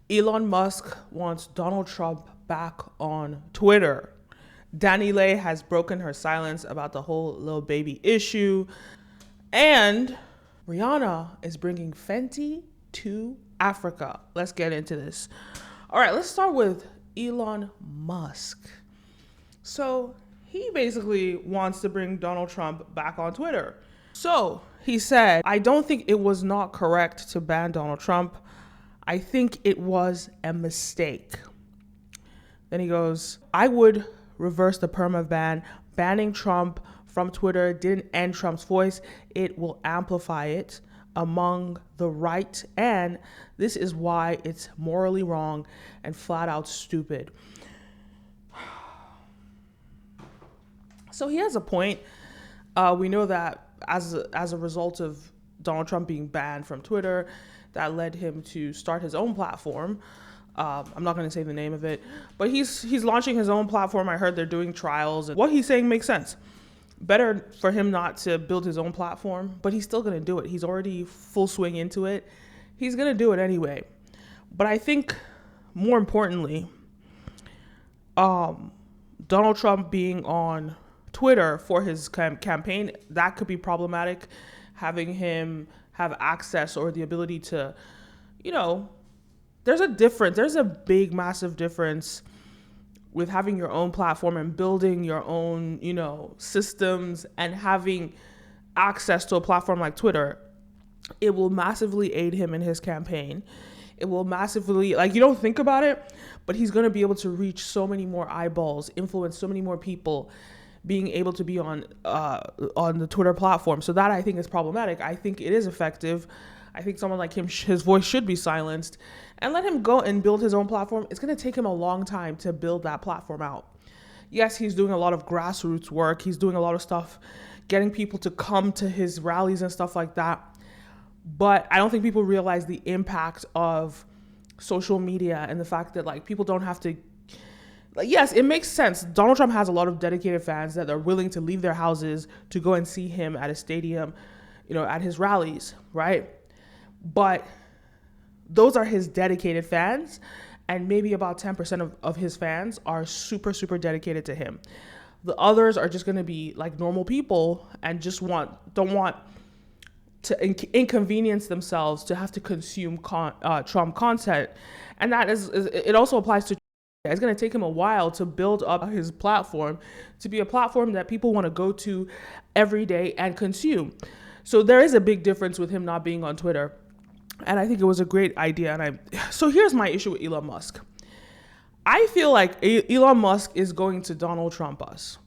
Elon Musk wants Donald Trump back on Twitter. DaniLeigh has broken her silence about the whole little baby issue. And Rihanna is bringing Fenty to Africa. Let's get into this. All right, let's start with Elon Musk. So he basically wants to bring Donald Trump back on Twitter. So he said, I don't think it was not correct to ban Donald Trump. I think it was a mistake. Then he goes, I would reverse the perma ban. Banning Trump from Twitter didn't end Trump's voice. It will amplify it among the right. And this is why it's morally wrong and flat out stupid. So he has a point. We know that as a result of Donald Trump being banned from Twitter, that led him to start his own platform. I'm not going to say the name of it, but he's launching his own platform. I heard they're doing trials, and what he's saying makes sense. Better for him not to build his own platform, but he's still going to do it. He's already full swing into it. He's going to do it anyway. But I think more importantly, Donald Trump being on Twitter for his campaign, that could be problematic. Having him have access or the ability to, there's a big, massive difference with having your own platform and building your own, systems and having access to a platform like Twitter. It will massively aid him in his campaign. It will massively, you don't think about it, but he's going to be able to reach so many more eyeballs, influence so many more people, being able to be on the Twitter platform. So that I think is problematic. I think it is effective. I think someone like him, his voice should be silenced and let him go and build his own platform. It's going to take him a long time to build that platform out. Yes, he's doing a lot of grassroots work. He's doing a lot of stuff, getting people to come to his rallies and stuff like that. But I don't think people realize the impact of social media and the fact that people don't have to. Yes, it makes sense. Donald Trump has a lot of dedicated fans that are willing to leave their houses to go and see him at a stadium, at his rallies, right? But those are his dedicated fans, and maybe about 10% of his fans are super, super dedicated to him. The others are just going to be like normal people and just don't want to inconvenience themselves to have to consume Trump content. And that it also applies to. It's going to take him a while to build up his platform to be a platform that people want to go to every day and consume. So there is a big difference with him not being on Twitter. And I think it was a great idea. So here's my issue with Elon Musk. I feel like Elon Musk is going to Donald Trump us.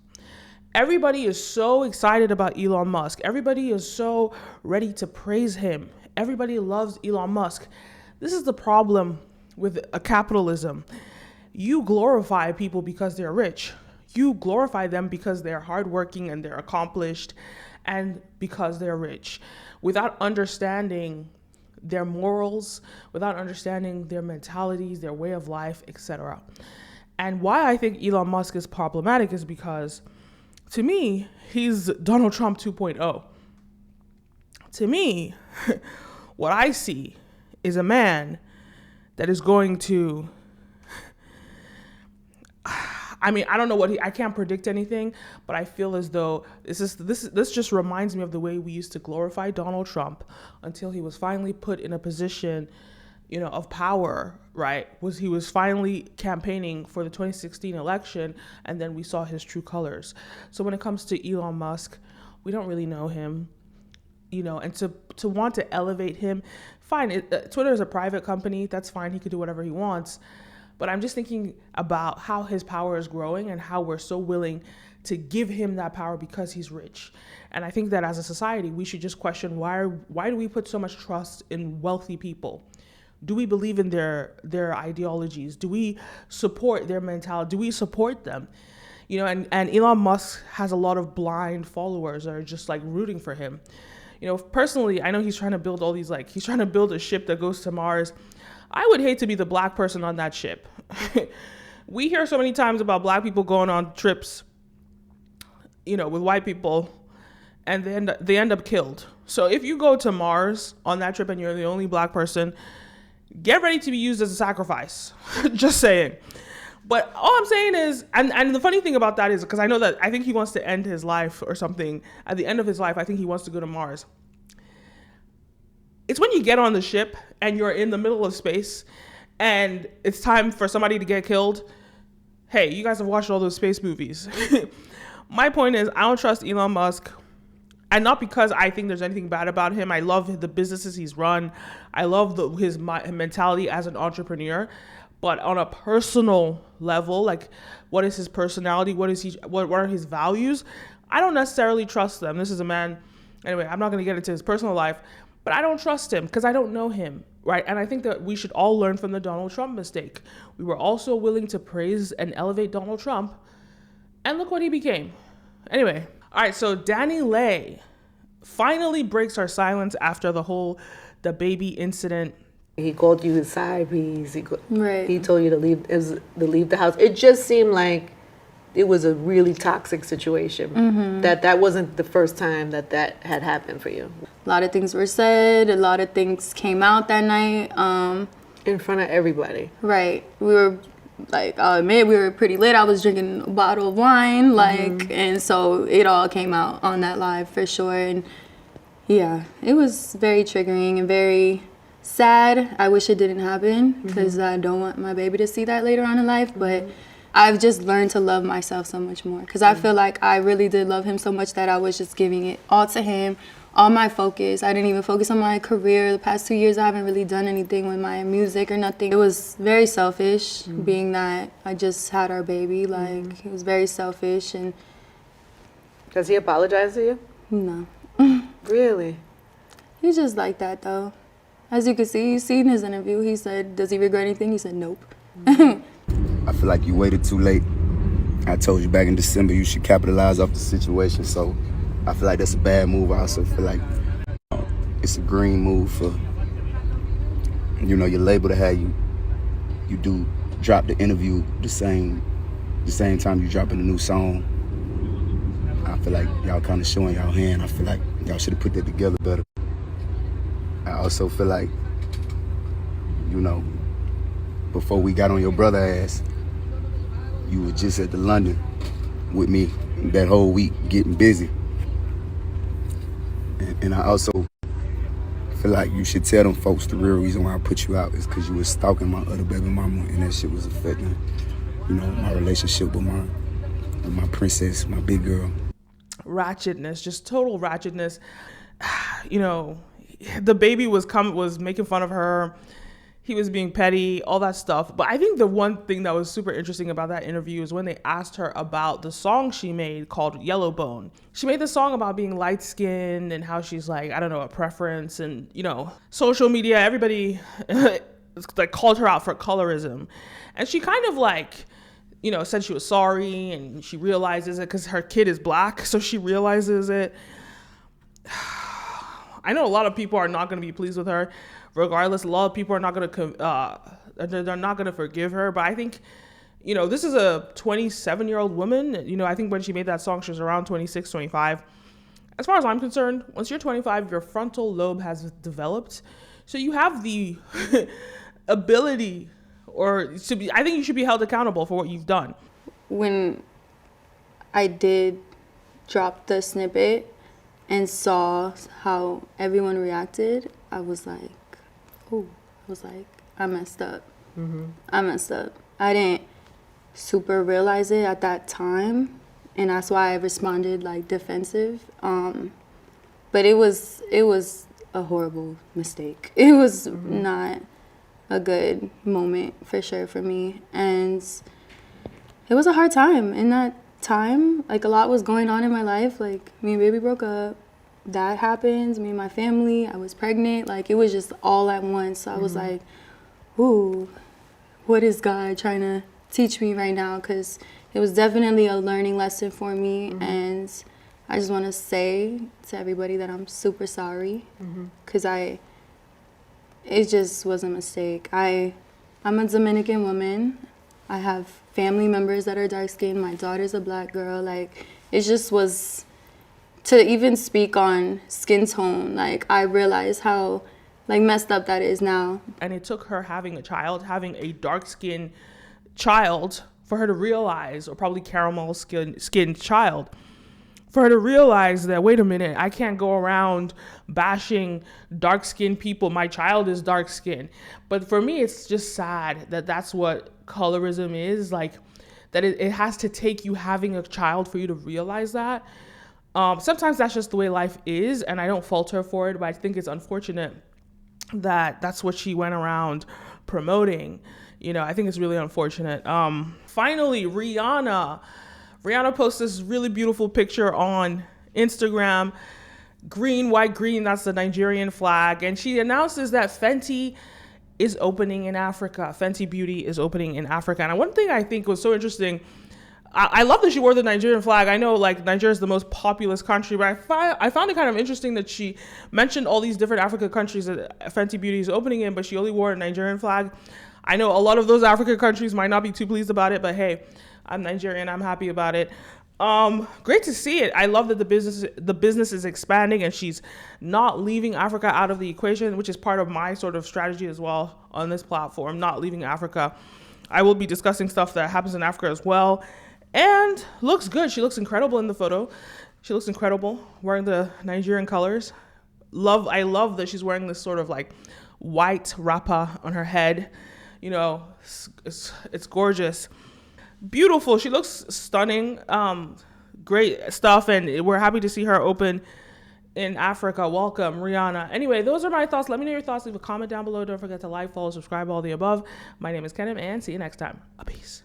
Everybody is so excited about Elon Musk. Everybody is so ready to praise him. Everybody loves Elon Musk. This is the problem with capitalism. You glorify people because they're rich. You glorify them because they're hardworking and they're accomplished and because they're rich, without understanding their morals, without understanding their mentalities, their way of life, etc. And why I think Elon Musk is problematic is because, to me, he's Donald Trump 2.0. To me, what I see is a man that is going to, I don't know I can't predict anything, but I feel as though this just reminds me of the way we used to glorify Donald Trump until he was finally put in a position, of power, right? He was finally campaigning for the 2016 election, and then we saw his true colors. So when it comes to Elon Musk, we don't really know him, and to want to elevate him, fine. Twitter is a private company. That's fine. He could do whatever he wants. But I'm just thinking about how his power is growing and how we're so willing to give him that power because he's rich. And I think that as a society, we should just question why do we put so much trust in wealthy people? Do we believe in their ideologies? Do we support their mentality? Do we support them? And Elon Musk has a lot of blind followers that are just rooting for him. Personally, I know he's trying to build all these, he's trying to build a ship that goes to Mars. I would hate to be the black person on that ship. We hear so many times about black people going on trips, with white people, and they end up killed. So if you go to Mars on that trip and you're the only black person, get ready to be used as a sacrifice. Just saying. But all I'm saying is, and the funny thing about that is, because I think he wants to end his life or something. At the end of his life, I think he wants to go to Mars. It's when you get on the ship and you're in the middle of space and it's time for somebody to get killed. Hey, you guys have watched all those space movies. My point is, I don't trust Elon Musk. And not because I think there's anything bad about him. I love the businesses he's run. I love his mentality as an entrepreneur. But on a personal level, like, what is his personality? What are his values? I don't necessarily trust them. This is a man. Anyway, I'm not going to get into his personal life, but I don't trust him because I don't know him, right? And I think that we should all learn from the Donald Trump mistake. We were also willing to praise and elevate Donald Trump, and look what he became. Anyway, all right, so DaniLeigh finally breaks her silence after the whole Dababy incident. He called you his side piece. Right. He told you to leave the house. It just seemed like it was a really toxic situation. Mm-hmm. That wasn't the first time that had happened for you. A lot of things were said. A lot of things came out that night. In front of everybody. Right. We were, like, I'll admit, we were pretty lit. I was drinking a bottle of wine, and so it all came out on that live for sure. And yeah, it was very triggering and very sad. I wish it didn't happen because I don't want my baby to see that later on in life, but I've just learned to love myself so much more because I feel like I really did love him so much that I was just giving it all to him, all my focus. I didn't even focus on my career. The past 2 years I haven't really done anything with my music or nothing. It was very selfish being that I just had our baby. Like, it was very selfish. And does he apologize to you? No. Really? He's just like that though. As you can see, you see in his interview, he said, does he regret anything? He said, nope. I feel like you waited too late. I told you back in December you should capitalize off the situation, so I feel like that's a bad move. I also feel like it's a green move for, your label to have you do drop the interview the same time you dropping a new song. I feel like y'all kind of showing y'all hand. I feel like y'all should have put that together better. I also feel like, before we got on your brother ass, you were just at the London with me that whole week getting busy. And I also feel like you should tell them folks the real reason why I put you out is because you was stalking my other baby mama, and that shit was affecting, my relationship with my princess, my big girl. Ratchetness, just total ratchetness. The baby was making fun of her. He was being petty, all that stuff. But I think the one thing that was super interesting about that interview is when they asked her about the song she made called Yellowbone. She made this song about being light-skinned and how she's like, I don't know, a preference. And, social media, everybody like called her out for colorism. And she kind of like, said she was sorry and she realizes it because her kid is black. So she realizes it. I know a lot of people are not going to be pleased with her. Regardless, a lot of people are not going to, they're not going to forgive her. But I think, this is a 27-year-old woman. I think when she made that song, she was around 26, 25. As far as I'm concerned, once you're 25, your frontal lobe has developed. So you have the ability I think you should be held accountable for what you've done. When I did drop the snippet and saw how everyone reacted, I was like, I messed up. I messed up. I didn't super realize it at that time, and that's why I responded like defensive. But it was a horrible mistake. It was not a good moment for sure for me, and it was a hard time. In that time, like, a lot was going on in my life. Like, me and baby broke up. That happened. Me and my family. I was pregnant. Like, it was just all at once. So I was like, ooh, what is God trying to teach me right now? Because it was definitely a learning lesson for me. And I just want to say to everybody that I'm super sorry. Because it just was a mistake. I'm a Dominican woman. I have family members that are dark-skinned. My daughter's a black girl. Like, it just was, to even speak on skin tone, like, I realized how like messed up that is now. And it took her having a dark-skinned child for her to realize, or probably caramel-skinned child, for her to realize that, wait a minute, I can't go around bashing dark-skinned people. My child is dark-skinned. But for me, it's just sad that that's what colorism is. Like, that it has to take you having a child for you to realize that. Sometimes that's just the way life is, and I don't fault her for it, but I think it's unfortunate that that's what she went around promoting. You know, I think it's really unfortunate. Finally, Rihanna posts this really beautiful picture on Instagram. Green, white, green, that's the Nigerian flag. And she announces that Fenty is opening in Africa. Fenty Beauty is opening in Africa. And one thing I think was so interesting, I love that she wore the Nigerian flag. I know, like, Nigeria is the most populous country, but I found it kind of interesting that she mentioned all these different African countries that Fenty Beauty is opening in, but she only wore a Nigerian flag. I know a lot of those African countries might not be too pleased about it, but hey, I'm Nigerian. I'm happy about it. Great to see it. I love that the business is expanding and she's not leaving Africa out of the equation, which is part of my sort of strategy as well on this platform, not leaving Africa. I will be discussing stuff that happens in Africa as well. And looks good. She looks incredible in the photo. She looks incredible wearing the Nigerian colors. I love that she's wearing this sort of like white wrapper on her head. You know, it's gorgeous. Beautiful. She looks stunning. Great stuff. And we're happy to see her open in Africa. Welcome, Rihanna. Anyway, those are my thoughts. Let me know your thoughts. Leave a comment down below. Don't forget to like, follow, subscribe, all the above. My name is Kenim, and see you next time. Peace.